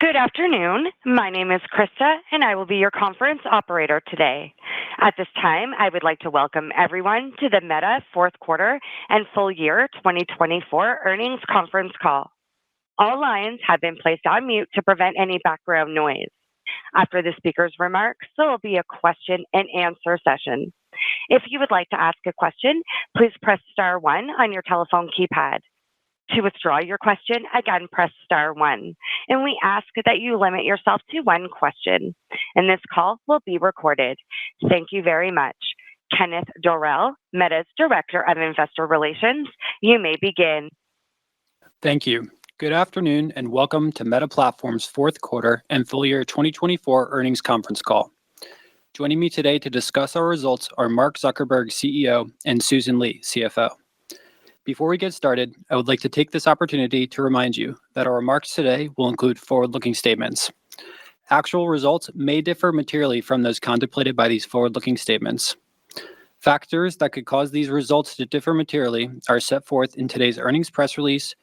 Good afternoon. My name is Krista, and I will be your conference operator today. At this time, I would like to welcome everyone to the Meta fourth quarter and full year 2024 earnings conference call. All lines have been placed on mute to prevent any background noise. After the speaker's remarks, there will be a question and answer session. If you would like to ask a question, please press star one on your telephone keypad. To withdraw your question, again, press star one. And we ask that you limit yourself to one question. And this call will be recorded. Thank you very much. Kenneth Dorell, Meta's Director of Investor Relations, you may begin. Thank you. Good afternoon and welcome to Meta Platforms' fourth quarter and full year 2024 earnings conference call. Joining me today to discuss our results are Mark Zuckerberg, CEO, and Susan Li, CFO. Before we get started, I would like to take this opportunity to remind you that our remarks today will include forward-looking statements. Actual results may differ materially from those contemplated by these forward-looking statements. Factors that could cause these results to differ materially are set forth in today's earnings press release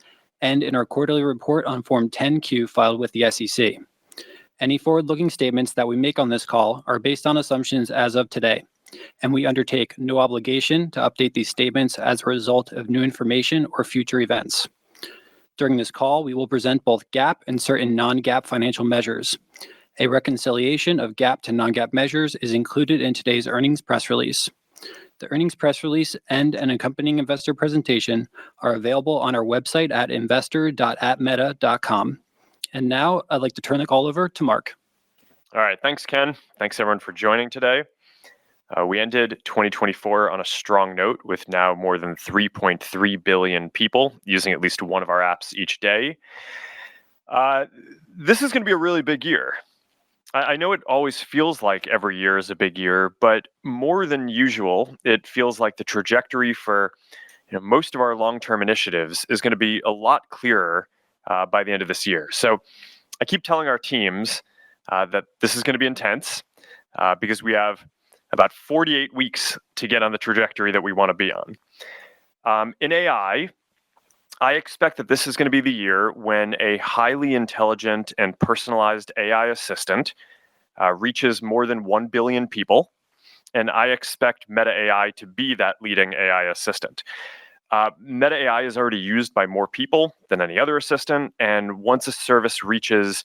and in our quarterly report on Form 10-Q filed with the SEC. Any forward-looking statements that we make on this call are based on assumptions as of today, and we undertake no obligation to update these statements as a result of new information or future events. During this call, we will present both GAAP and certain non-GAAP financial measures. A reconciliation of GAAP to non-GAAP measures is included in today's earnings press release. The earnings press release and an accompanying investor presentation are available on our website at investor.meta.com. And now I'd like to turn the call over to Mark. All right, thanks, Ken. Thanks, everyone, for joining today. We ended 2024 on a strong note with now more than 3.3 billion people using at least one of our apps each day. This is going to be a really big year. I know it always feels like every year is a big year, but more than usual, it feels like the trajectory for most of our long-term initiatives is going to be a lot clearer by the end of this year. So I keep telling our teams that this is going to be intense because we have about 48 weeks to get on the trajectory that we want to be on. In AI, I expect that this is going to be the year when a highly intelligent and personalized AI assistant reaches more than 1 billion people, and I expect Meta AI to be that leading AI assistant. Meta AI is already used by more people than any other assistant, and once a service reaches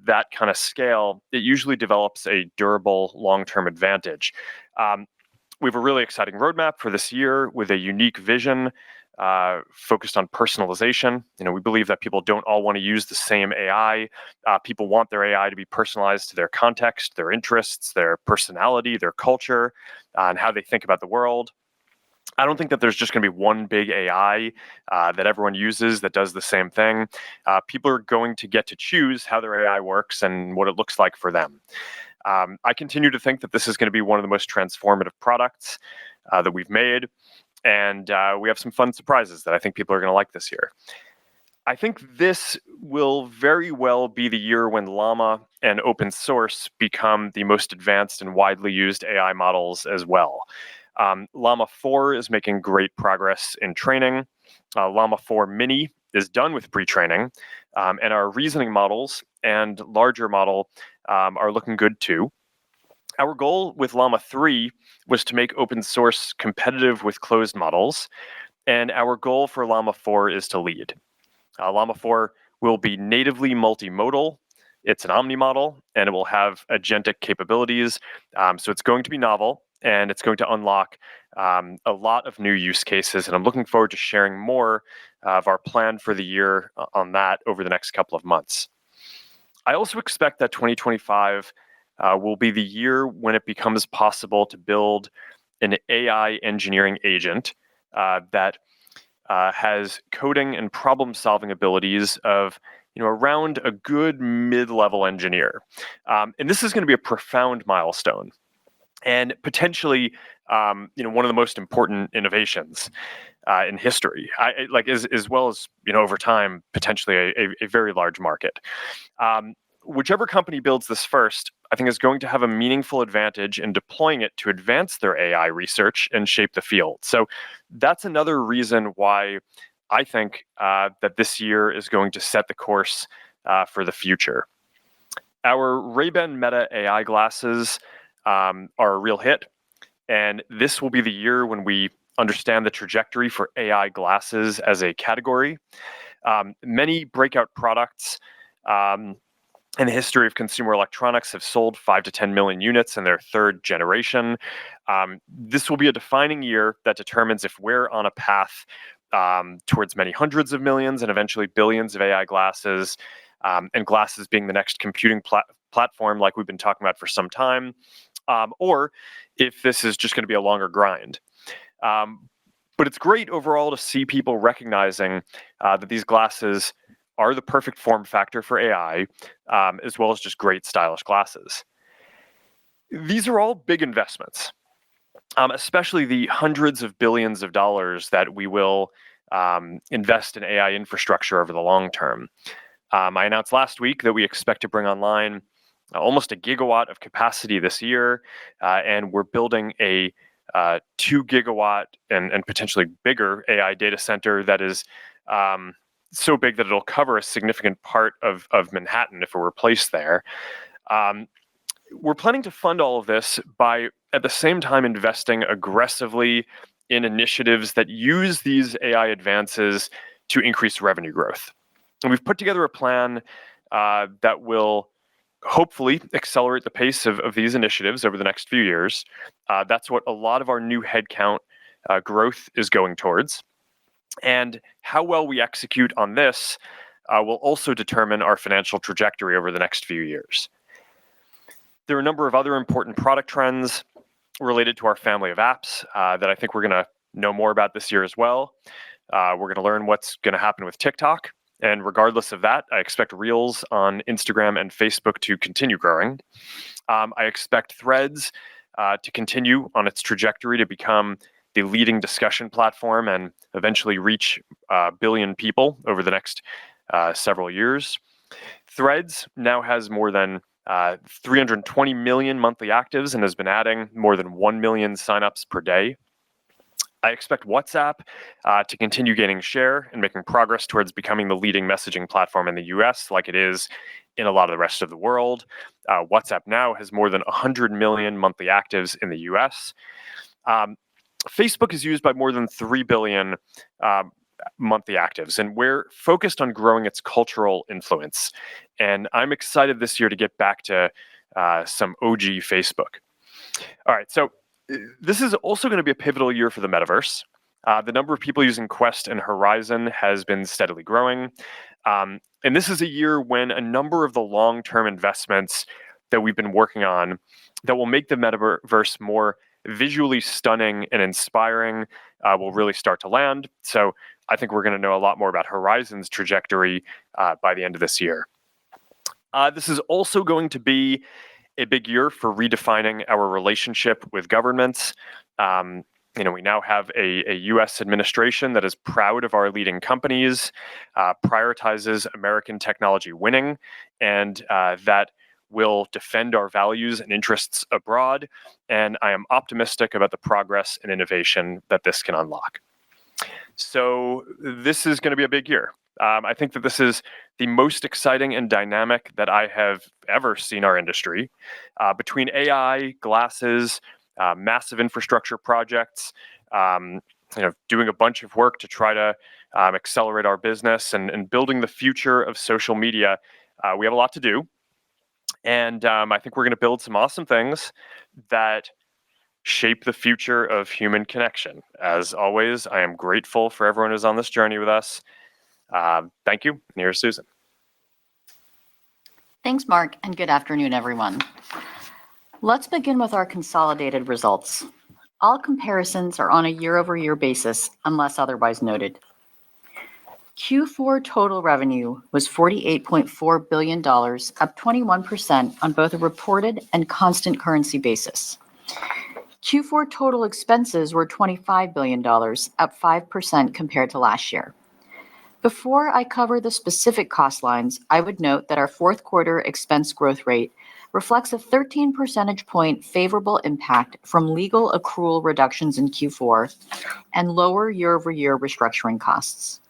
that kind of scale, it usually develops a durable long-term advantage. We have a really exciting roadmap for this year with a unique vision focused on personalization. We believe that people don't all want to use the same AI. People want their AI to be personalized to their context, their interests, their personality, their culture, and how they think about the world. I don't think that there's just going to be one big AI that everyone uses that does the same thing. People are going to get to choose how their AI works and what it looks like for them. I continue to think that this is going to be one of the most transformative products that we've made, and we have some fun surprises that I think people are going to like this year. I think this will very well be the year when Llama and open source become the most advanced and widely used AI models as well. Llama 4 is making great progress in training. Llama 4 Mini is done with pre-training, and our reasoning models and larger model are looking good too. Our goal with Llama 3 was to make open source competitive with closed models, and our goal for Llama 4 is to lead. Llama 4 will be natively multimodal. It's an omni model, and it will have agentic capabilities, so it's going to be novel. And it's going to unlock a lot of new use cases. And I'm looking forward to sharing more of our plan for the year on that over the next couple of months. I also expect that 2025 will be the year when it becomes possible to build an AI engineering agent that has coding and problem-solving abilities of around a good mid-level engineer. And this is going to be a profound milestone. And potentially, one of the most important innovations in history, as well as over time, potentially a very large market. Whichever company builds this first, I think is going to have a meaningful advantage in deploying it to advance their AI research and shape the field. So that's another reason why I think that this year is going to set the course for the future. Our Ray-Ban Meta AI glasses are a real hit, and this will be the year when we understand the trajectory for AI glasses as a category. Many breakout products in the history of consumer electronics have sold 5 to 10 million units in their third generation. This will be a defining year that determines if we're on a path towards many hundreds of millions and eventually billions of AI glasses, and glasses being the next computing platform like we've been talking about for some time, or if this is just going to be a longer grind. But it's great overall to see people recognizing that these glasses are the perfect form factor for AI, as well as just great stylish glasses. These are all big investments, especially the hundreds of billions of dollars that we will invest in AI infrastructure over the long term. I announced last week that we expect to bring online almost a gigawatt of capacity this year, and we're building a 2 gigawatt and potentially bigger AI data center that is so big that it'll cover a significant part of Manhattan if it were placed there. We're planning to fund all of this by, at the same time, investing aggressively in initiatives that use these AI advances to increase revenue growth. And we've put together a plan that will hopefully accelerate the pace of these initiatives over the next few years. That's what a lot of our new headcount growth is going towards. And how well we execute on this will also determine our financial trajectory over the next few years. There are a number of other important product trends related to our family of apps that I think we're going to know more about this year as well. We're going to learn what's going to happen with TikTok. And regardless of that, I expect Reels on Instagram and Facebook to continue growing. I expect Threads to continue on its trajectory to become the leading discussion platform and eventually reach a billion people over the next several years. Threads now has more than 320 million monthly actives and has been adding more than 1 million signups per day. I expect WhatsApp to continue gaining share and making progress towards becoming the leading messaging platform in the US, like it is in a lot of the rest of the world. WhatsApp now has more than 100 million monthly actives in the US. Facebook is used by more than 3 billion monthly actives, and we're focused on growing its cultural influence. And I'm excited this year to get back to some OG Facebook. All right, so this is also going to be a pivotal year for the metaverse. The number of people using Quest and Horizon has been steadily growing. And this is a year when a number of the long-term investments that we've been working on that will make the metaverse more visually stunning and inspiring will really start to land. So I think we're going to know a lot more about Horizon's trajectory by the end of this year. This is also going to be a big year for redefining our relationship with governments. We now have a U.S. administration that is proud of our leading companies, prioritizes American technology winning, and that will defend our values and interests abroad. And I am optimistic about the progress and innovation that this can unlock. So this is going to be a big year. I think that this is the most exciting and dynamic that I have ever seen our industry. Between AI, glasses, massive infrastructure projects, doing a bunch of work to try to accelerate our business and building the future of social media, we have a lot to do. And I think we're going to build some awesome things that shape the future of human connection. As always, I am grateful for everyone who's on this journey with us. Thank you. And here's Susan. Thanks, Mark, and good afternoon, everyone. Let's begin with our consolidated results. All comparisons are on a year-over-year basis, unless otherwise noted. Q4 total revenue was $48.4 billion, up 21% on both a reported and constant currency basis. Q4 total expenses were $25 billion, up 5% compared to last year. Before I cover the specific cost lines, I would note that our fourth quarter expense growth rate reflects a 13 percentage point favorable impact from legal accrual reductions in Q4 and lower year-over-year restructuring costs.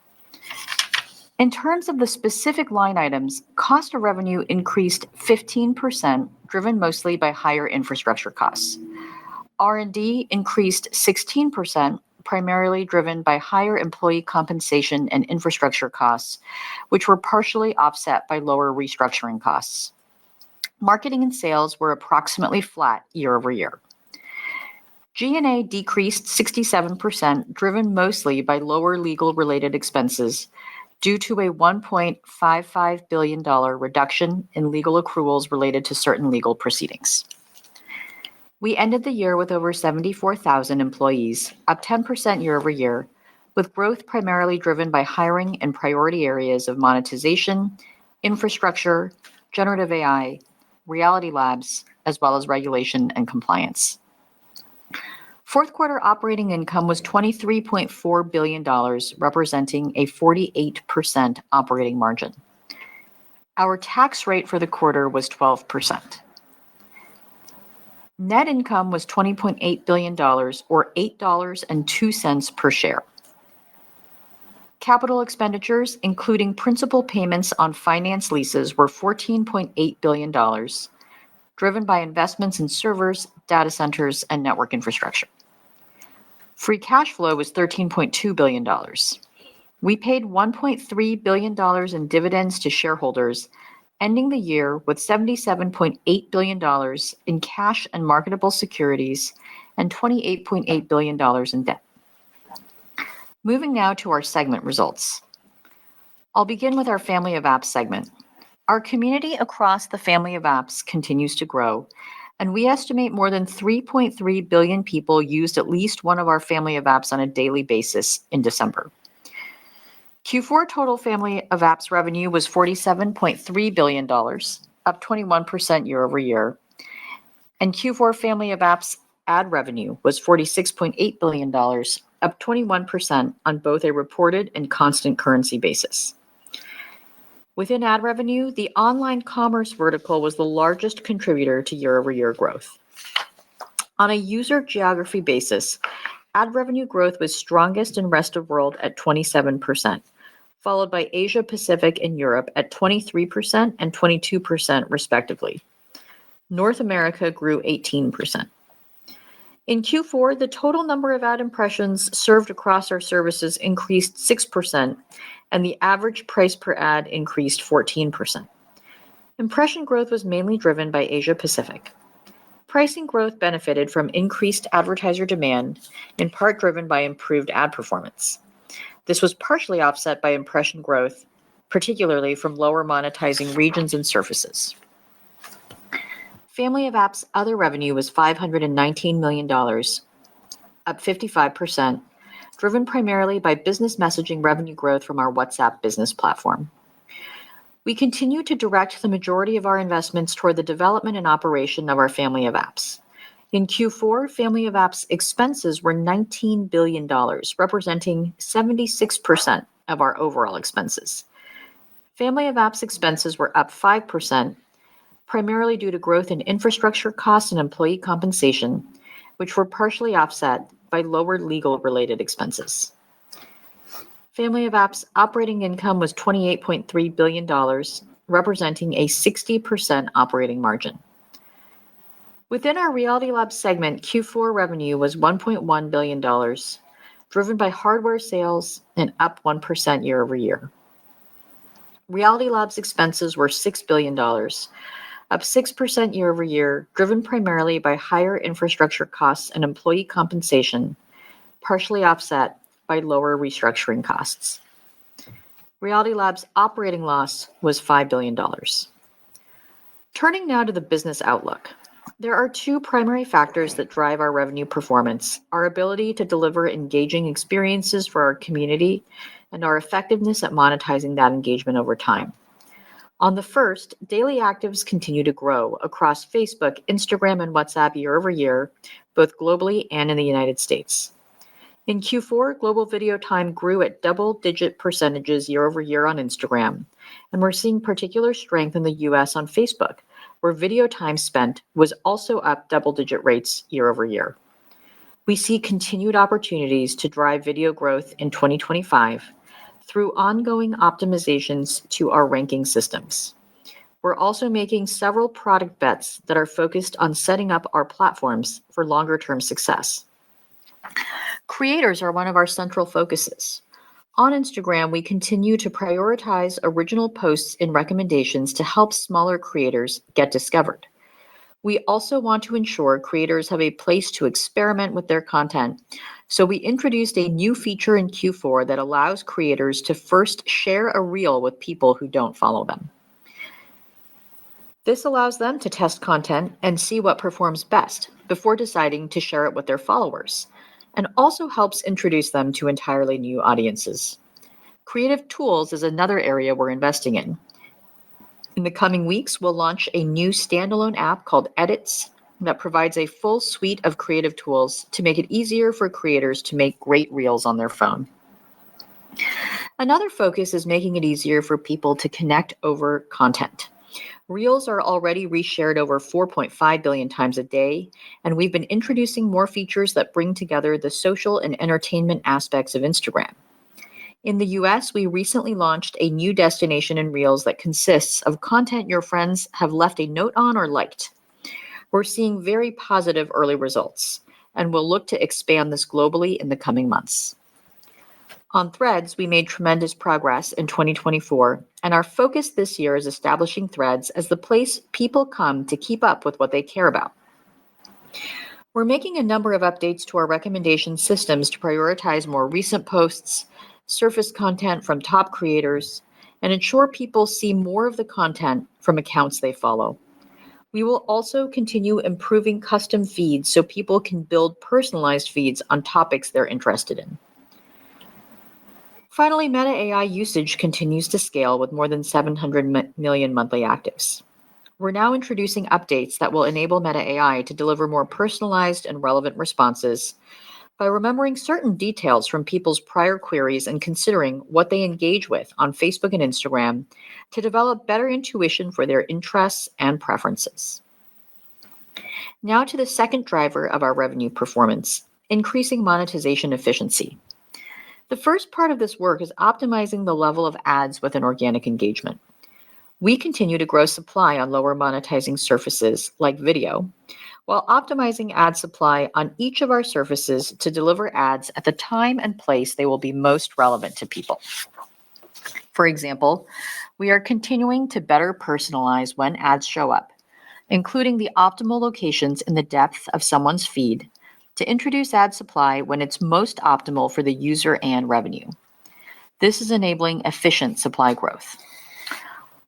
In terms of the specific line items, cost of revenue increased 15%, driven mostly by higher infrastructure costs. R&D increased 16%, primarily driven by higher employee compensation and infrastructure costs, which were partially offset by lower restructuring costs. Marketing and sales were approximately flat year over year. G&A decreased 67%, driven mostly by lower legal-related expenses due to a $1.55 billion reduction in legal accruals related to certain legal proceedings. We ended the year with over 74,000 employees, up 10% year over year, with growth primarily driven by hiring in priority areas of monetization, infrastructure, generative AI, Reality Labs, as well as regulation and compliance. Fourth quarter operating income was $23.4 billion, representing a 48% operating margin. Our tax rate for the quarter was 12%. Net income was $20.8 billion, or $8.02 per share. Capital expenditures, including principal payments on finance leases, were $14.8 billion, driven by investments in servers, data centers, and network infrastructure. Free cash flow was $13.2 billion. We paid $1.3 billion in dividends to shareholders, ending the year with $77.8 billion in cash and marketable securities and $28.8 billion in debt. Moving now to our segment results. I'll begin with our Family of Apps segment. Our community across the Family of Apps continues to grow, and we estimate more than 3.3 billion people used at least one of our Family of Apps on a daily basis in December. Q4 total Family of Apps revenue was $47.3 billion, up 21% year over year, and Q4 Family of Apps ad revenue was $46.8 billion, up 21% on both a reported and constant currency basis. Within ad revenue, the online commerce vertical was the largest contributor to year-over-year growth. On a user geography basis, ad revenue growth was strongest in Rest of World at 27%, followed by Asia Pacific and Europe at 23% and 22% respectively. North America grew 18%. In Q4, the total number of ad impressions served across our services increased 6%, and the average price per ad increased 14%. Impression growth was mainly driven by Asia Pacific. Pricing growth benefited from increased advertiser demand, in part driven by improved ad performance. This was partially offset by impression growth, particularly from lower monetizing regions and surfaces. Family of Apps other revenue was $519 million, up 55%, driven primarily by business messaging revenue growth from our WhatsApp business platform. We continue to direct the majority of our investments toward the development and operation of our Family of Apps. In Q4, Family of Apps expenses were $19 billion, representing 76% of our overall expenses. Family of Apps expenses were up 5%, primarily due to growth in infrastructure costs and employee compensation, which were partially offset by lower legal-related expenses. Family of Apps operating income was $28.3 billion, representing a 60% operating margin. Within our Reality Labs segment, Q4 revenue was $1.1 billion, driven by hardware sales and up 1% year over year. Reality Labs expenses were $6 billion, up 6% year over year, driven primarily by higher infrastructure costs and employee compensation, partially offset by lower restructuring costs. Reality Labs operating loss was $5 billion. Turning now to the business outlook. There are two primary factors that drive our revenue performance: our ability to deliver engaging experiences for our community and our effectiveness at monetizing that engagement over time. On the first, daily actives continue to grow across Facebook, Instagram, and WhatsApp year over year, both globally and in the United States. In Q4, global video time grew at double-digit percentages year over year on Instagram, and we're seeing particular strength in the US on Facebook, where video time spent was also up double-digit rates year over year. We see continued opportunities to drive video growth in 2025 through ongoing optimizations to our ranking systems. We're also making several product bets that are focused on setting up our platforms for longer-term success. Creators are one of our central focuses. On Instagram, we continue to prioritize original posts and recommendations to help smaller creators get discovered. We also want to ensure creators have a place to experiment with their content, so we introduced a new feature in Q4 that allows creators to first share a reel with people who don't follow them. This allows them to test content and see what performs best before deciding to share it with their followers, and also helps introduce them to entirely new audiences. Creative tools is another area we're investing in. In the coming weeks, we'll launch a new standalone app called Edits that provides a full suite of creative tools to make it easier for creators to make great reels on their phone. Another focus is making it easier for people to connect over content. Reels are already reshared over 4.5 billion times a day, and we've been introducing more features that bring together the social and entertainment aspects of Instagram. In the US, we recently launched a new destination in Reels that consists of content your friends have left a note on or liked. We're seeing very positive early results, and we'll look to expand this globally in the coming months. On Threads, we made tremendous progress in 2024, and our focus this year is establishing Threads as the place people come to keep up with what they care about. We're making a number of updates to our recommendation systems to prioritize more recent posts, surface content from top creators, and ensure people see more of the content from accounts they follow. We will also continue improving custom feeds so people can build personalized feeds on topics they're interested in. Finally, Meta AI usage continues to scale with more than 700 million monthly actives. We're now introducing updates that will enable Meta AI to deliver more personalized and relevant responses by remembering certain details from people's prior queries and considering what they engage with on Facebook and Instagram to develop better intuition for their interests and preferences. Now to the second driver of our revenue performance, increasing monetization efficiency. The first part of this work is optimizing the level of ads with an organic engagement. We continue to grow supply on lower monetizing surfaces like video, while optimizing ad supply on each of our surfaces to deliver ads at the time and place they will be most relevant to people. For example, we are continuing to better personalize when ads show up, including the optimal locations in the depth of someone's feed, to introduce ad supply when it's most optimal for the user and revenue. This is enabling efficient supply growth.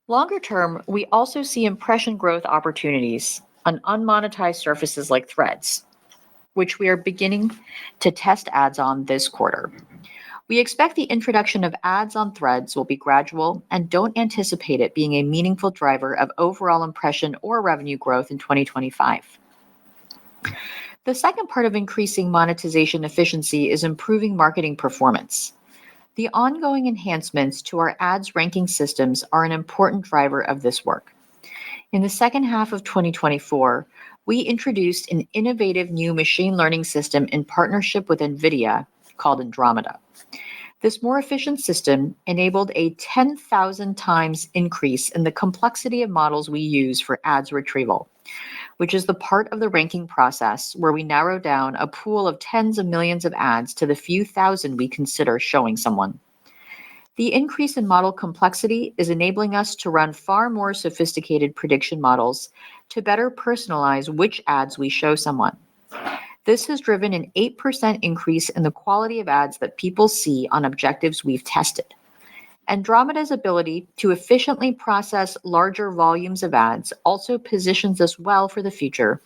Longer term, we also see impression growth opportunities on unmonetized surfaces like Threads, which we are beginning to test ads on this quarter. We expect the introduction of ads on Threads will be gradual and don't anticipate it being a meaningful driver of overall impression or revenue growth in 2025. The second part of increasing monetization efficiency is improving marketing performance. The ongoing enhancements to our ads ranking systems are an important driver of this work. In the second half of 2024, we introduced an innovative new machine learning system in partnership with NVIDIA called Andromeda. This more efficient system enabled a 10,000 times increase in the complexity of models we use for ads retrieval, which is the part of the ranking process where we narrow down a pool of tens of millions of ads to the few thousand we consider showing someone. The increase in model complexity is enabling us to run far more sophisticated prediction models to better personalize which ads we show someone. This has driven an 8% increase in the quality of ads that people see on objectives we've tested. Andromeda's ability to efficiently process larger volumes of ads also positions us well for the future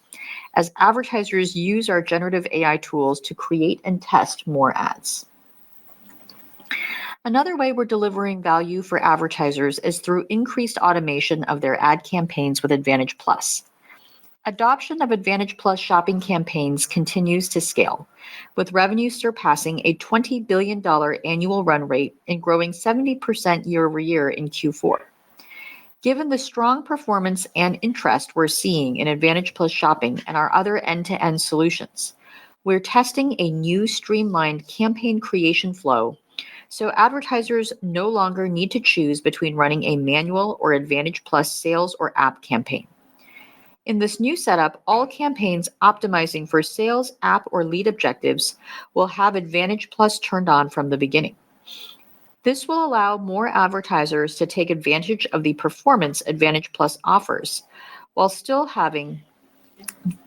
as advertisers use our generative AI tools to create and test more ads. Another way we're delivering value for advertisers is through increased automation of their ad campaigns with Advantage Plus. Adoption of Advantage Plus shopping campaigns continues to scale, with revenue surpassing a $20 billion annual run rate and growing 70% year over year in Q4. Given the strong performance and interest we're seeing in Advantage Plus shopping and our other end-to-end solutions, we're testing a new streamlined campaign creation flow so advertisers no longer need to choose between running a manual or Advantage Plus sales or app campaign. In this new setup, all campaigns optimizing for sales, app, or lead objectives will have Advantage Plus turned on from the beginning. This will allow more advertisers to take advantage of the performance Advantage Plus offers, while still having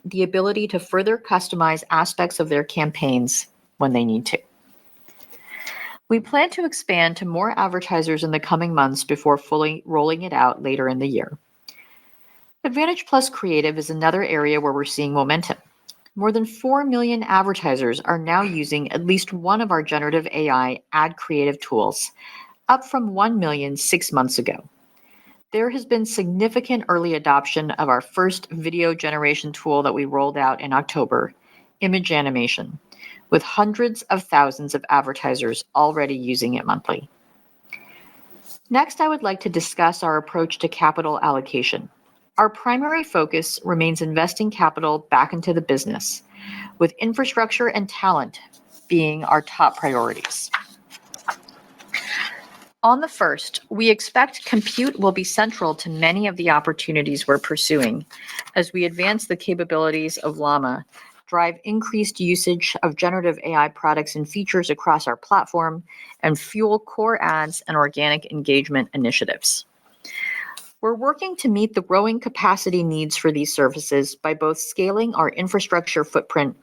the ability to further customize aspects of their campaigns when they need to. We plan to expand to more advertisers in the coming months before fully rolling it out later in the year. Advantage Plus Creative is another area where we're seeing momentum. More than 4 million advertisers are now using at least one of our generative AI ad creative tools, up from 1 million 6 months ago. There has been significant early adoption of our first video generation tool that we rolled out in October, Image Animation, with hundreds of thousands of advertisers already using it monthly. Next, I would like to discuss our approach to capital allocation. Our primary focus remains investing capital back into the business, with infrastructure and talent being our top priorities. On the first, we expect compute will be central to many of the opportunities we're pursuing as we advance the capabilities of Llama, drive increased usage of generative AI products and features across our platform, and fuel core ads and organic engagement initiatives. We're working to meet the growing capacity needs for these services by both scaling our infrastructure footprint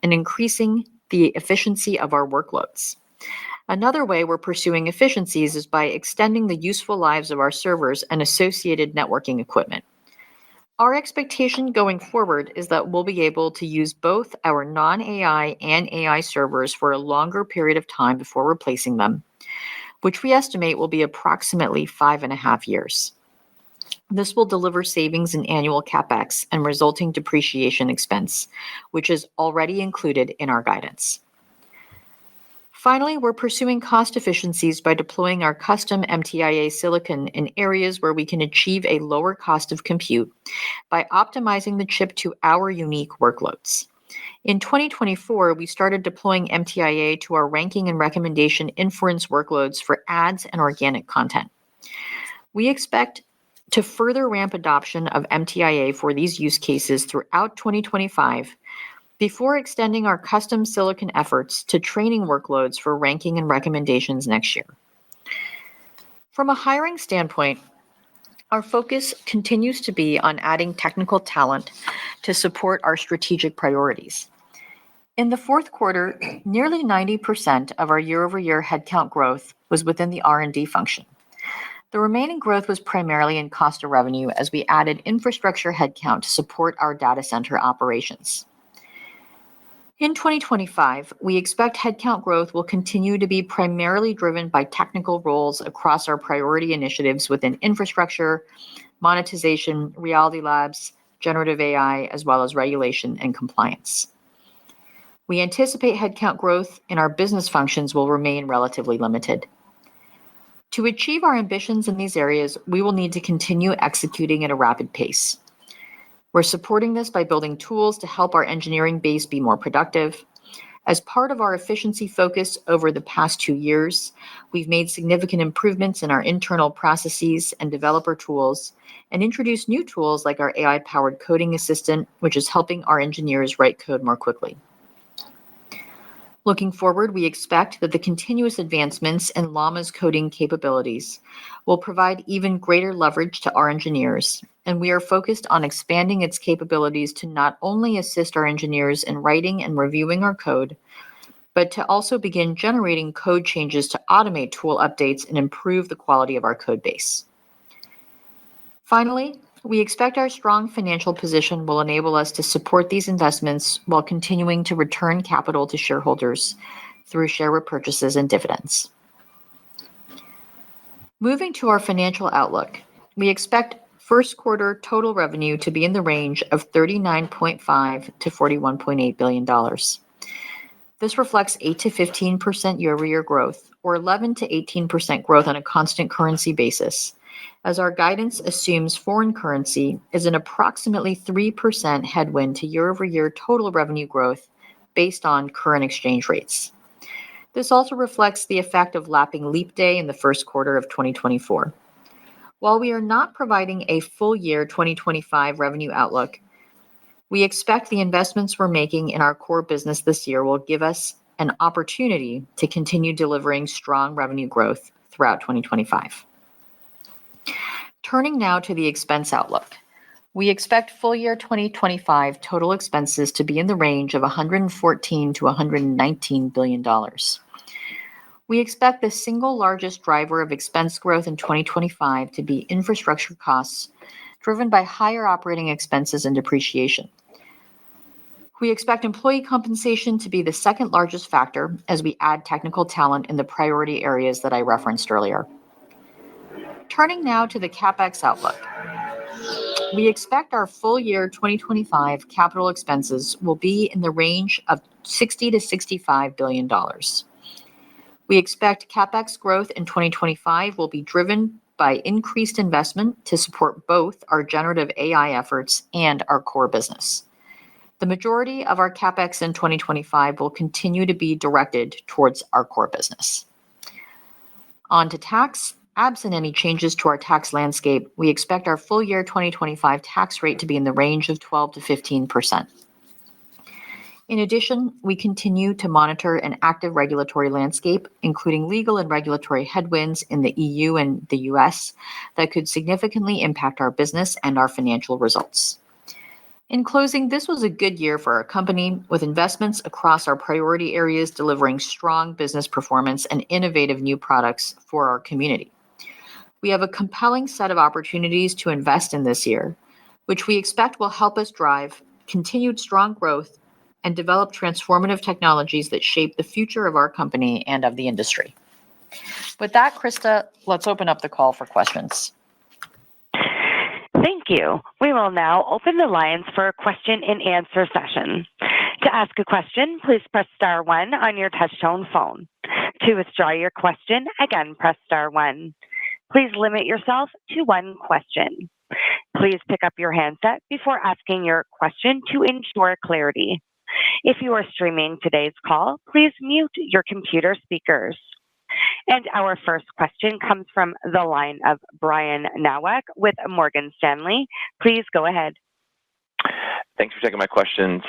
and increasing the efficiency of our workloads. Another way we're pursuing efficiencies is by extending the useful lives of our servers and associated networking equipment. Our expectation going forward is that we'll be able to use both our non-AI and AI servers for a longer period of time before replacing them, which we estimate will be approximately 5.5 years. This will deliver savings in annual CapEx and resulting depreciation expense, which is already included in our guidance. Finally, we're pursuing cost efficiencies by deploying our custom MTIA silicon in areas where we can achieve a lower cost of compute by optimizing the chip to our unique workloads. In 2024, we started deploying MTIA to our ranking and recommendation inference workloads for ads and organic content. We expect to further ramp adoption of MTIA for these use cases throughout 2025, before extending our custom silicon efforts to training workloads for ranking and recommendations next year. From a hiring standpoint, our focus continues to be on adding technical talent to support our strategic priorities. In the fourth quarter, nearly 90% of our year-over-year headcount growth was within the R&D function. The remaining growth was primarily in cost of revenue as we added infrastructure headcount to support our data center operations. In 2025, we expect headcount growth will continue to be primarily driven by technical roles across our priority initiatives within infrastructure, monetization, Reality Labs, generative AI, as well as regulation and compliance. We anticipate headcount growth in our business functions will remain relatively limited. To achieve our ambitions in these areas, we will need to continue executing at a rapid pace. We're supporting this by building tools to help our engineering base be more productive. As part of our efficiency focus over the past 2 years, we've made significant improvements in our internal processes and developer tools, and introduced new tools like our AI-powered coding assistant, which is helping our engineers write code more quickly. Looking forward, we expect that the continuous advancements in Llama's coding capabilities will provide even greater leverage to our engineers, and we are focused on expanding its capabilities to not only assist our engineers in writing and reviewing our code, but to also begin generating code changes to automate tool updates and improve the quality of our code base. Finally, we expect our strong financial position will enable us to support these investments while continuing to return capital to shareholders through share repurchases and dividends. Moving to our financial outlook, we expect first quarter total revenue to be in the range of $39.5 to $41.8 billion. This reflects 8 to 15% year-over-year growth, or 11 to 18% growth on a constant currency basis, as our guidance assumes foreign currency is an approximately 3% headwind to year-over-year total revenue growth based on current exchange rates. This also reflects the effect of lapping leap day in the first quarter of 2024. While we are not providing a full year 2025 revenue outlook, we expect the investments we're making in our core business this year will give us an opportunity to continue delivering strong revenue growth throughout 2025. Turning now to the expense outlook. We expect full year 2025 total expenses to be in the range of $114 to $119 billion. We expect the single largest driver of expense growth in 2025 to be infrastructure costs, driven by higher operating expenses and depreciation. We expect employee compensation to be the second largest factor as we add technical talent in the priority areas that I referenced earlier. Turning now to the CapEx outlook. We expect our full year 2025 capital expenses will be in the range of $60 to $65 billion. We expect CapEx growth in 2025 will be driven by increased investment to support both our generative AI efforts and our core business. The majority of our CapEx in 2025 will continue to be directed towards our core business. On to tax. Absent any changes to our tax landscape, we expect our full year 2025 tax rate to be in the range of 12 to 15%. In addition, we continue to monitor an active regulatory landscape, including legal and regulatory headwinds in the EU and the US that could significantly impact our business and our financial results. In closing, this was a good year for our company, with investments across our priority areas delivering strong business performance and innovative new products for our community. We have a compelling set of opportunities to invest in this year, which we expect will help us drive continued strong growth and develop transformative technologies that shape the future of our company and of the industry. With that, Krista, let's open up the call for questions. Thank you. We will now open the lines for a question and answer session. To ask a question, please press star one on your touchtone phone. To withdraw your question, again, press star one. Please limit yourself to one question. Please pick up your handset before asking your question to ensure clarity. If you are streaming today's call, please mute your computer speakers. And our first question comes from the line of Brian Nowak with Morgan Stanley. Please go ahead. Thanks for taking my questions.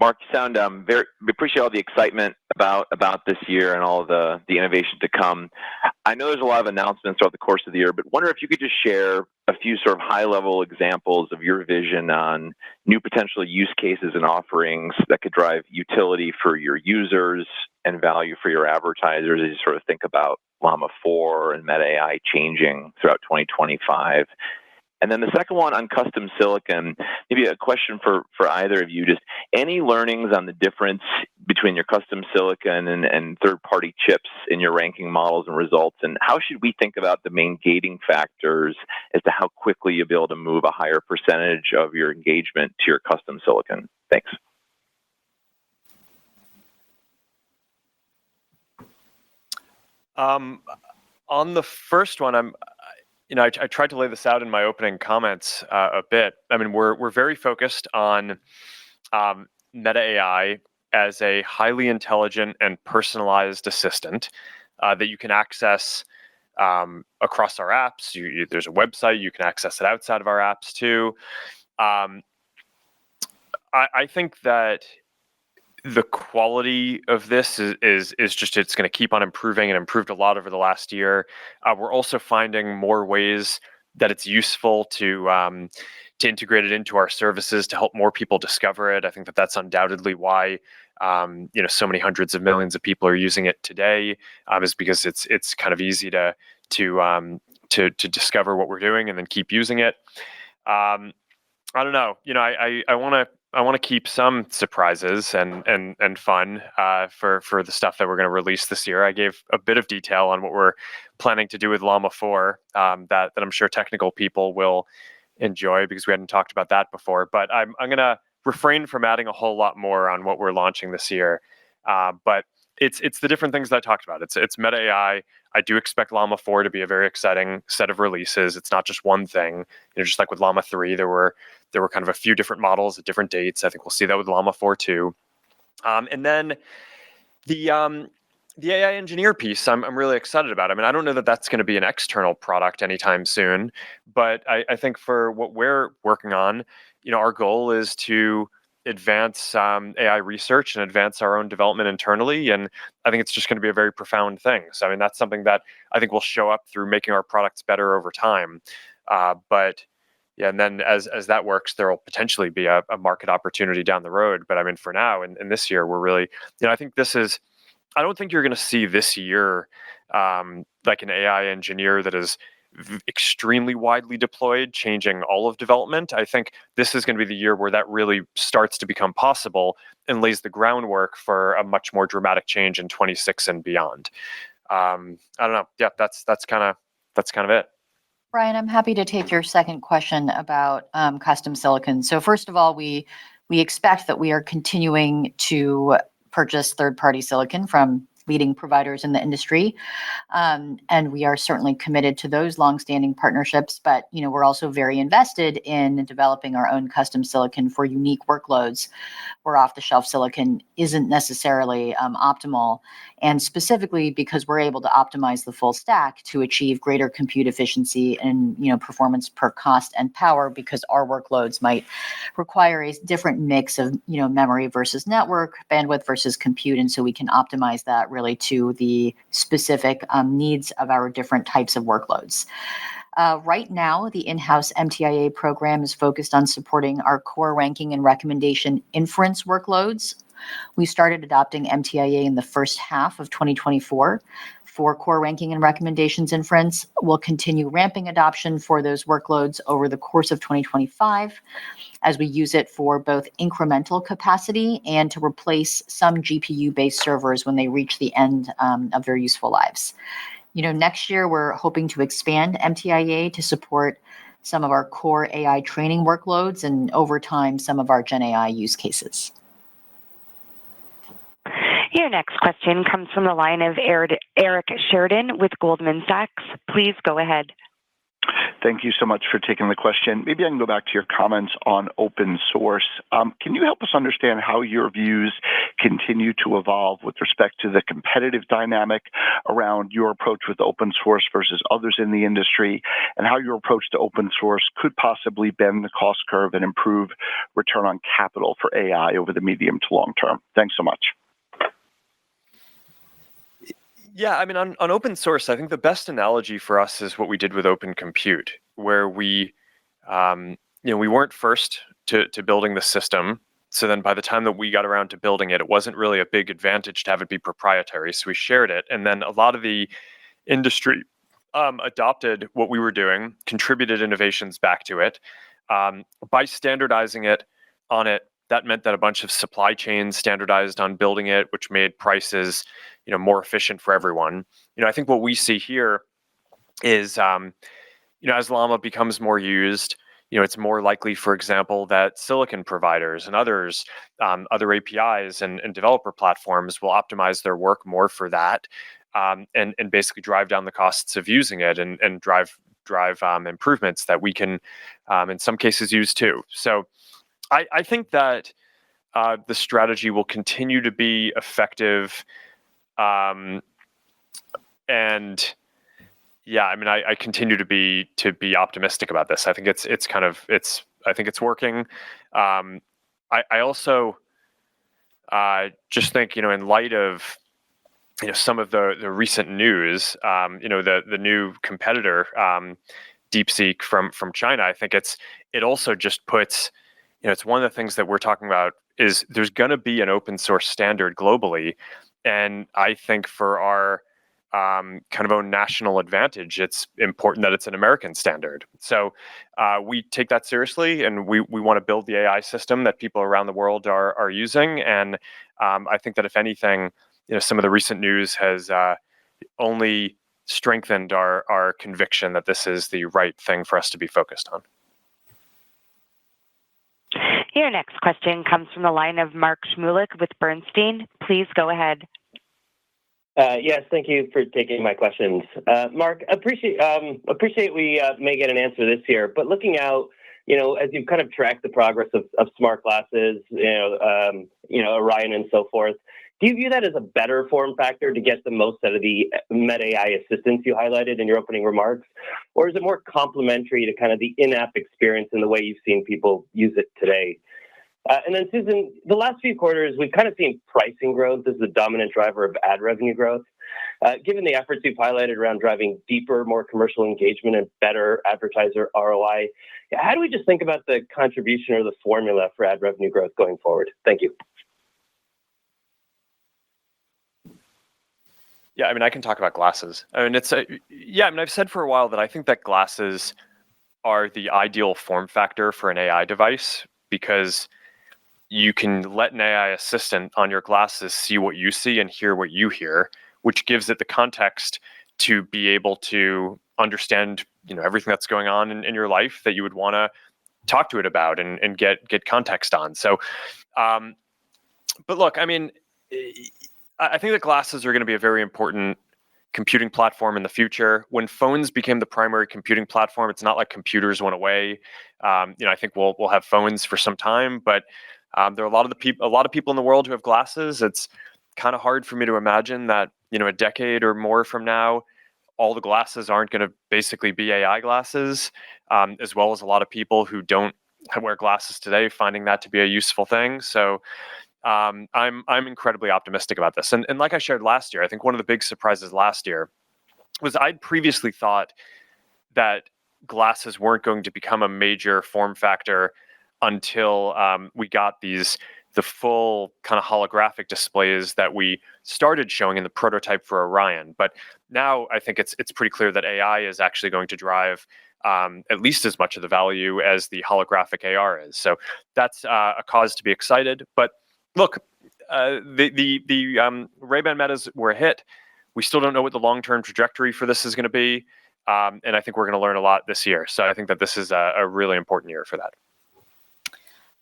Mark, you sound we appreciate all the excitement about this year and all the innovation to come. I know there's a lot of announcements throughout the course of the year, but wonder if you could just share a few sort of high-level examples of your vision on new potential use cases and offerings that could drive utility for your users and value for your advertisers as you sort of think about Llama 4 and Meta AI changing throughout 2025. And then the second one on custom silicon, maybe a question for either of you, just any learnings on the difference between your custom silicon and third-party chips in your ranking models and results, and how should we think about the main gating factors as to how quickly you'll be able to move a higher percentage of your engagement to your custom silicon? Thanks. On the first one, I tried to lay this out in my opening comments a bit. I mean, we're very focused on Meta AI as a highly intelligent and personalized assistant that you can access across our apps. There's a website, you can access it outside of our apps too. I think that the quality of this is just, it's going to keep on improving and improved a lot over the last year. We're also finding more ways that it's useful to integrate it into our services to help more people discover it. I think that that's undoubtedly why so many hundreds of millions of people are using it today, is because it's kind of easy to discover what we're doing and then keep using it. I don't know. I want to keep some surprises and fun for the stuff that we're going to release this year. I gave a bit of detail on what we're planning to do with Llama 4 that I'm sure technical people will enjoy because we hadn't talked about that before. But I'm going to refrain from adding a whole lot more on what we're launching this year. But it's the different things that I talked about. It's Meta AI. I do expect Llama 4 to be a very exciting set of releases. It's not just one thing. Just like with Llama 3, there were kind of a few different models at different dates. I think we'll see that with Llama 4 too. And then the The AI engineer piece, I'm really excited about. I mean, I don't know that that's going to be an external product anytime soon, but I think for what we're working on, our goal is to advance AI research and advance our own development internally. And I think it's just going to be a very profound thing. So, I mean, that's something that I think will show up through making our products better over time. But yeah, and then as that works, there will potentially be a market opportunity down the road. But I mean, for now, in this year, we're really, I think I don't think you're going to see this year like an AI engineer that is extremely widely deployed, changing all of development. I think this is going to be the year where that really starts to become possible and lays the groundwork for a much more dramatic change in 26 and beyond. I don't know. Yeah, that's kind of it. Brian, I'm happy to take your second question about custom silicon. So first of all, we expect that we are continuing to purchase third-party silicon from leading providers in the industry. And we are certainly committed to those longstanding partnerships, but we're also very invested in developing our own custom silicon for unique workloads where off-the-shelf silicon isn't necessarily optimal, and specifically because we're able to optimize the full stack to achieve greater compute efficiency and performance per cost and power, because our workloads might require a different mix of memory versus network, bandwidth versus compute, and so we can optimize that really to the specific needs of our different types of workloads. Right now, the in-house MTIA program is focused on supporting our core ranking and recommendation inference workloads. We started adopting MTIA in the first half of 2024 for core ranking and recommendations inference. We'll continue ramping adoption for those workloads over the course of 2025 as we use it for both incremental capacity and to replace some GPU-based servers when they reach the end of their useful lives. Next year, we're hoping to expand MTIA to support some of our core AI training workloads and over time, some of our Gen AI use cases. Your next question comes from the line of Eric Sheridan with Goldman Sachs. Please go ahead. Thank you so much for taking the question. Maybe I can go back to your comments on open source. Can you help us understand how your views continue to evolve with respect to the competitive dynamic around your approach with open source versus others in the industry, and how your approach to open source could possibly bend the cost curve and improve return on capital for AI over the medium to long term? Thanks so much. Yeah, I mean, on open source, I think the best analogy for us is what we did with Open Compute, where we weren't first to building the system. So then by the time that we got around to building it, it wasn't really a big advantage to have it be proprietary. So we shared it. And then a lot of the industry adopted what we were doing, contributed innovations back to it. By standardizing it on it, that meant that a bunch of supply chains standardized on building it, which made prices, more efficient for everyone. I think what we see here is, as Llama becomes more used, it's more likely, for example, that silicon providers and others, other APIs and developer platforms will optimize their work more for that, and basically drive down the costs of using it and drive improvements that we can, in some cases, use too. So I think that the strategy will continue to be effective. And yeah, I mean, I continue to be optimistic about this. I think it's working. I also just think, in light of some of the recent news, the new competitor, DeepSeek from China, I think it also just puts, it's one of the things that we're talking about is there's going to be an open source standard globally. And I think for our kind of own national advantage, it's important that it's an American standard. So we take that seriously, and we want to build the AI system that people around the world are using. And I think that if anything, some of the recent news has only strengthened our conviction that this is the right thing for us to be focused on. Your next question comes from the line of Mark Shmulik with Bernstein. Please go ahead. Yes, thank you for taking my questions. Mark, appreciate we may get an answer this year, but looking out, as you've kind of tracked the progress of smart glasses, Orion and so forth, Do you view that as a better form factor to get the most out of the Meta AI assistance you highlighted in your opening remarks? Or is it more complementary to kind of the in-app experience and the way you've seen people use it today? And then, Susan, the last few quarters, we've kind of seen pricing growth as the dominant driver of ad revenue growth. Given the efforts you've highlighted around driving deeper, more commercial engagement and better advertiser ROI, how do we just think about the contribution or the formula for ad revenue growth going forward? Thank you. Yeah, I mean, I can talk about glasses. I mean, I've said for a while that I think that glasses are the ideal form factor for an AI device because you can let an AI assistant on your glasses see what you see and hear what you hear, which gives it the context to be able to understand, everything that's going on in your life that you would want to talk to it about and get context on. So, but look, I mean, I think that glasses are going to be a very important computing platform in the future. When phones became the primary computing platform, it's not like computers went away. I think we'll have phones for some time, but there are a lot of people in the world who have glasses. It's kind of hard for me to imagine that a decade or more from now, all the glasses aren't going to basically be AI glasses, as well as a lot of people who don't wear glasses today finding that to be a useful thing. So I'm incredibly optimistic about this. And like I shared last year, I think one of the big surprises last year was I'd previously thought that glasses weren't going to become a major form factor until we got the full kind of holographic displays that we started showing in the prototype for Orion. But now I think it's pretty clear that AI is actually going to drive at least as much of the value as the holographic AR is. So that's a cause to be excited. But look, the Ray-Ban Metas were a hit. We still don't know what the long-term trajectory for this is going to be. And I think we're going to learn a lot this year. So I think that this is a really important year for that.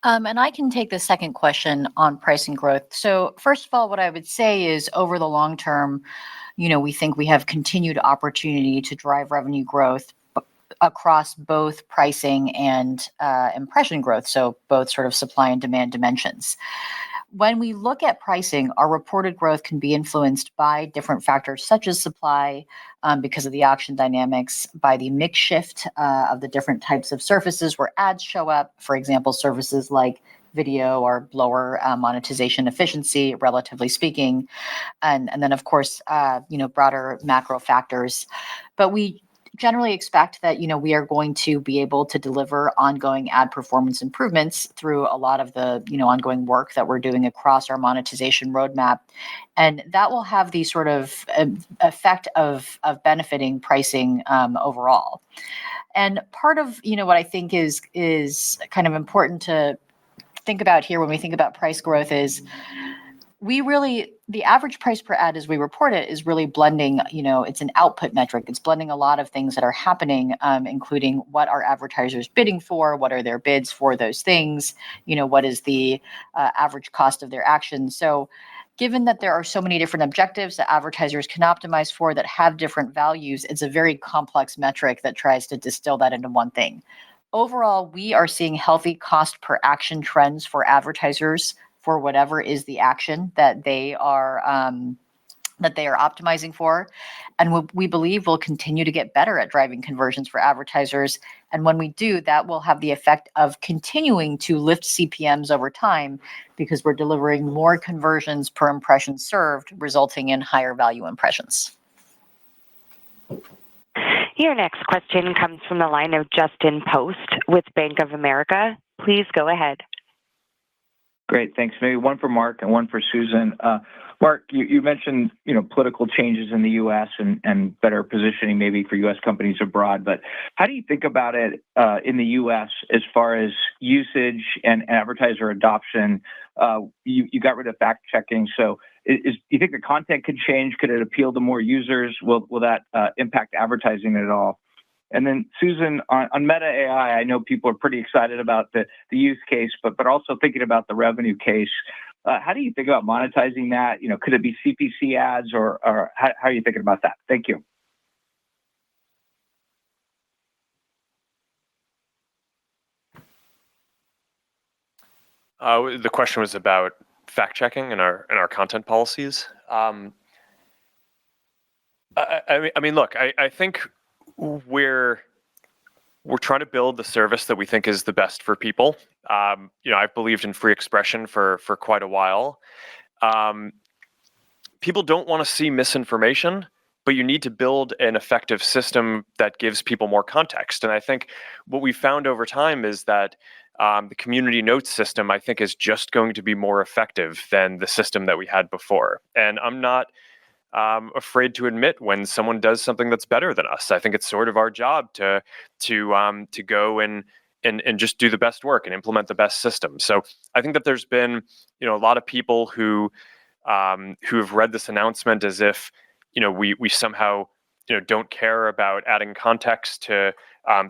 And I can take the second question on pricing growth. So first of all, what I would say is over the long term, we think we have continued opportunity to drive revenue growth across both pricing and impression growth. So both sort of supply and demand dimensions. When we look at pricing, our reported growth can be influenced by different factors such as supply, because of the auction dynamics, by the mix shift of the different types of surfaces where ads show up. For example, services like video are lower monetization efficiency, relatively speaking, and then of course, broader macro factors. But we generally expect that we are going to be able to deliver ongoing ad performance improvements through a lot of the ongoing work that we're doing across our monetization roadmap, and that will have the sort of effect of benefiting pricing overall. And part of what I think is kind of important to think about here when we think about price growth is the average price per ad as we report it is really blending, it's an output metric. It's blending a lot of things that are happening, including what are advertisers bidding for, what are their bids for those things, what is the average cost of their actions. So given that there are so many different objectives that advertisers can optimize for that have different values, it's a very complex metric that tries to distill that into one thing. Overall, we are seeing healthy cost per action trends for advertisers for whatever is the action that they are optimizing for. And we believe we'll continue to get better at driving conversions for advertisers. And when we do, that will have the effect of continuing to lift CPMs over time because we're delivering more conversions per impression served, resulting in higher value impressions. Your next question comes from the line of Justin Post with Bank of America. Please go ahead. Great, thanks. Maybe one for Mark and one for Susan. Mark, you mentioned political changes in the U.S. and better positioning maybe for U.S. companies abroad. But how do you think about it in the U.S. as far as usage and advertiser adoption? You got rid of fact checking, so do you think the content could change? Could it appeal to more users? Will that impact advertising at all? And then Susan, on Meta AI, I know people are pretty excited about the use case, but also thinking about the revenue case. How do you think about monetizing that? Could it be CPC ads or how are you thinking about that? Thank you. The question was about fact checking and our content policies. I mean, look, I think we're trying to build the service that we think is the best for people. I've believed in free expression for quite a while. People don't want to see misinformation, but you need to build an effective system that gives people more context. And I think what we found over time is that the community notes system, I think, is just going to be more effective than the system that we had before. And I'm not afraid to admit when someone does something that's better than us. I think it's sort of our job to go and just do the best work and implement the best system. So I think that there's been a lot of people who have read this announcement as if we somehow don't care about adding context to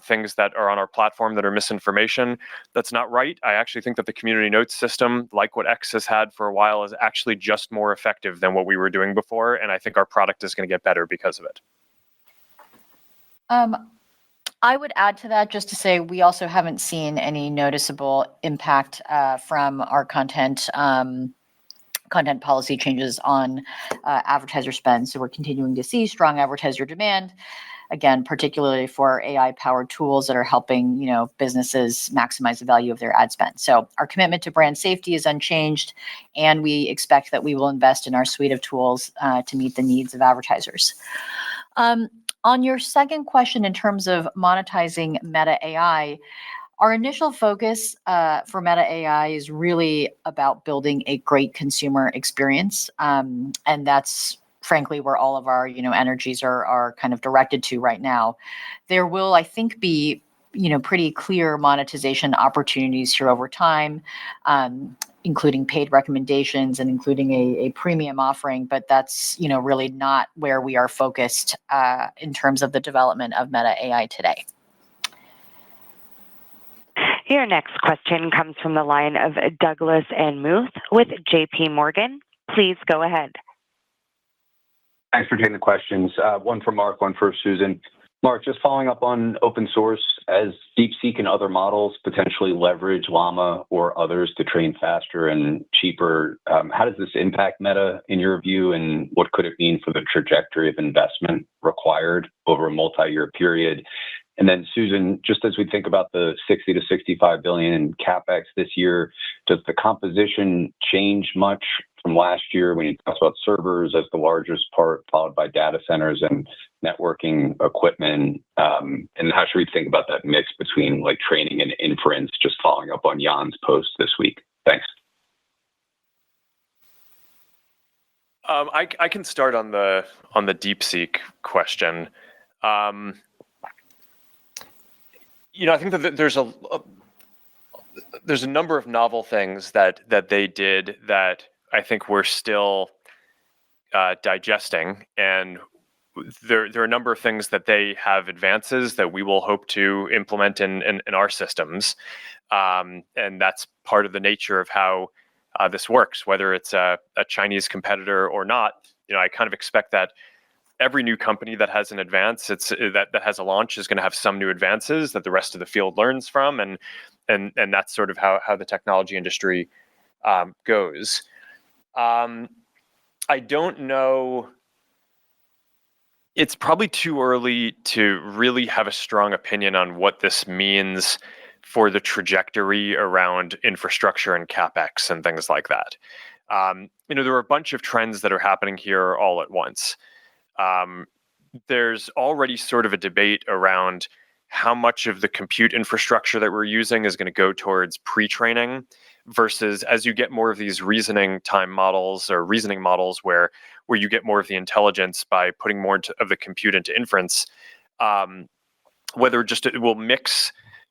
things that are on our platform that are misinformation. That's not right. I actually think that the community notes system, like what X has had for a while, is actually just more effective than what we were doing before. And I think our product is going to get better because of it. I would add to that just to say we also haven't seen any noticeable impact from our content policy changes on advertiser spend. So we're continuing to see strong advertiser demand, again, particularly for AI-powered tools that are helping businesses maximize the value of their ad spend. So our commitment to brand safety is unchanged, and we expect that we will invest in our suite of tools to meet the needs of advertisers. On your second question, in terms of monetizing Meta AI, our initial focus for Meta AI is really about building a great consumer experience, and that's frankly where all of our energies are kind of directed to right now. There will, I think, be pretty clear monetization opportunities here over time, including paid recommendations and including a premium offering, but that's really not where we are focused in terms of the development of Meta AI today. Your next question comes from the line of Douglas Anmuth with JP Morgan. Please go ahead. Thanks for taking the questions. One for Mark, one for Susan. Mark, just following up on open source, as DeepSeek and other models potentially leverage Llama or others to train faster and cheaper, how does this impact Meta in your view, and what could it mean for the trajectory of investment required over a multi-year period? And then Susan, just as we think about the 60 to 65 billion in CapEx this year, does the composition change much from last year when you talked about servers as the largest part, followed by data centers and networking equipment? And how should we think about that mix between like training and inference, just following up on Jan's post this week? Thanks. I can start on the DeepSeek question. I think that there's a number of novel things that they did that I think we're still digesting, and there are a number of things that they have advances that we will hope to implement in our systems, and that's part of the nature of how this works, whether it's a Chinese competitor or not. I kind of expect that every new company that has an advance, that has a launch, is going to have some new advances that the rest of the field learns from, and that's sort of how the technology industry goes. I don't know. It's probably too early to really have a strong opinion on what this means for the trajectory around infrastructure and CapEx and things like that. There are a bunch of trends that are happening here all at once. There's already sort of a debate around how much of the compute infrastructure that we're using is going to go towards pre-training versus as you get more of these reasoning time models or reasoning models where you get more of the intelligence by putting more of the compute into inference, whether just it will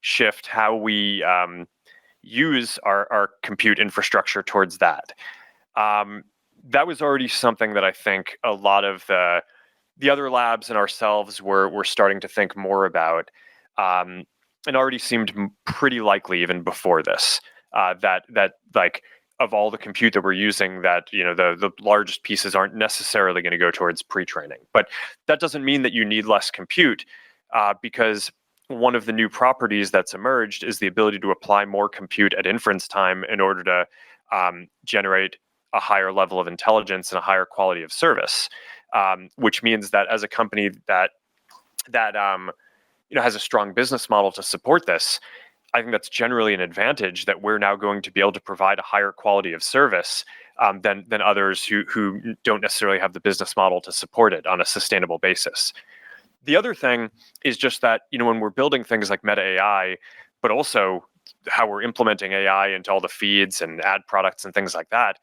shift how we use our compute infrastructure towards that. That was already something that I think a lot of the other labs and ourselves were starting to think more about, and already seemed pretty likely even before this, that like of all the compute that we're using, that the largest pieces aren't necessarily going to go towards pre-training. But that doesn't mean that you need less compute, because one of the new properties that's emerged is the ability to apply more compute at inference time in order to generate a higher level of intelligence and a higher quality of service, which means that as a company that has a strong business model to support this, I think that's generally an advantage, that we're now going to be able to provide a higher quality of service than others who don't necessarily have the business model to support it on a sustainable basis. The other thing is just that, when we're building things like Meta AI, but also how we're implementing AI into all the feeds and ad products and things like that,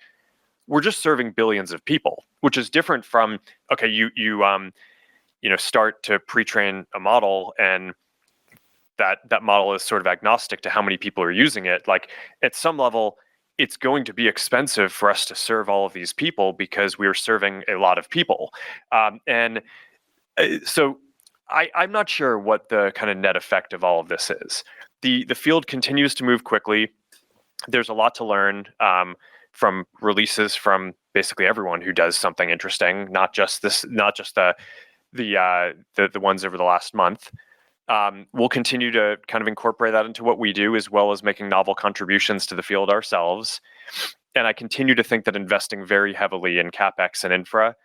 we're just serving billions of people, which is different from, okay, you start to pre-train a model, and that model is sort of agnostic to how many people are using it. Like, at some level, it's going to be expensive for us to serve all of these people because we're serving a lot of people. So I'm not sure what the kind of net effect of all of this is. The field continues to move quickly. There's a lot to learn from releases from basically everyone who does something interesting, not just the ones over the last month. We'll continue to kind of incorporate that into what we do, as well as making novel contributions to the field ourselves. And I continue to think that investing very heavily in CapEx and infra